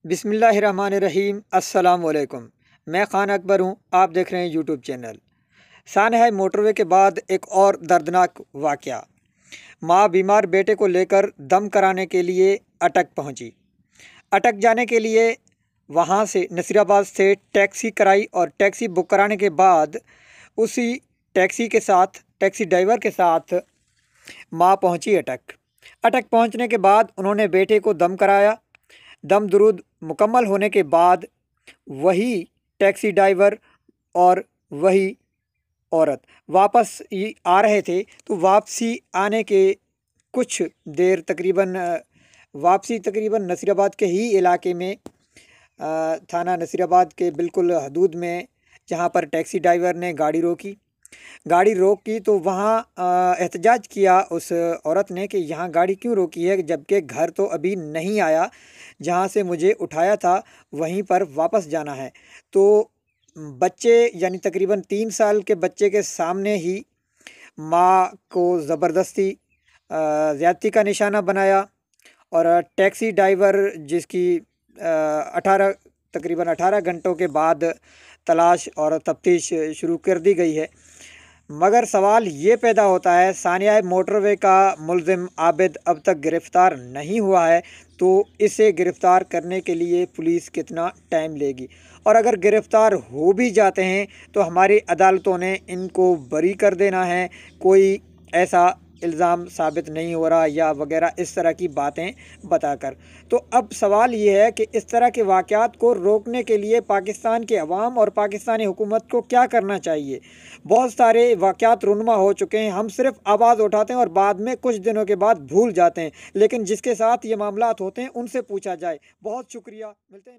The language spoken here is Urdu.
بسم اللہ الرحمن الرحیم۔ السلام علیکم، میں خان اکبر ہوں، آپ دیکھ رہے ہیں یوٹیوب چینل۔ سانحہ موٹروے کے بعد ایک اور دردناک واقعہ۔ ماں بیمار بیٹے کو لے کر دم کرانے کے لیے اٹک پہنچی۔ اٹک جانے کے لیے وہاں سے نصیرآباد سے ٹیکسی کرائی اور ٹیکسی بک کرانے کے بعد اسی ٹیکسی ڈرائیور کے ساتھ ماں پہنچی اٹک۔ اٹک پہنچنے کے بعد انہوں نے بیٹے کو دم کرایا۔ دم درود مکمل ہونے کے بعد وہی ٹیکسی ڈرائیور اور وہی عورت واپس آ رہے تھے، تو واپسی آنے کے کچھ دیر تقریباً نصیرآباد کے ہی علاقے میں، تھانہ نصیرآباد کے بالکل حدود میں، جہاں پر ٹیکسی ڈرائیور نے گاڑی روکی تو وہاں احتجاج کیا اس عورت نے کہ یہاں گاڑی کیوں روکی ہے، جبکہ گھر تو ابھی نہیں آیا، جہاں سے مجھے اٹھایا تھا وہیں پر واپس جانا ہے۔ تو بچے یعنی تقریباً 3 سال کے بچے کے سامنے ہی ماں کو زبردستی زیادتی کا نشانہ بنایا، اور ٹیکسی ڈرائیور جس کی تقریباً 18 گھنٹوں کے بعد تلاش اور تفتیش شروع کر دی گئی ہے۔ مگر سوال یہ پیدا ہوتا ہے، ثانیہ موٹروے کا ملزم عابد اب تک گرفتار نہیں ہوا ہے، تو اسے گرفتار کرنے کے لیے پولیس کتنا ٹائم لے گی؟ اور اگر گرفتار ہو بھی جاتے ہیں تو ہماری عدالتوں نے ان کو بری کر دینا ہے، کوئی ایسا الزام ثابت نہیں ہو رہا یا وغیرہ اس طرح کی باتیں بتا کر۔ تو اب سوال یہ ہے کہ اس طرح کے واقعات کو روکنے کے لیے پاکستان کے عوام اور پاکستانی حکومت کو کیا کرنا چاہیے؟ بہت سارے واقعات رونما ہو چکے ہیں، ہم صرف آواز اٹھاتے ہیں اور بعد میں کچھ دنوں کے بعد بھول جاتے ہیں، لیکن جس کے ساتھ یہ معاملات ہوتے ہیں ان سے پوچھا جائے۔ بہت شکریہ، ملتے ہیں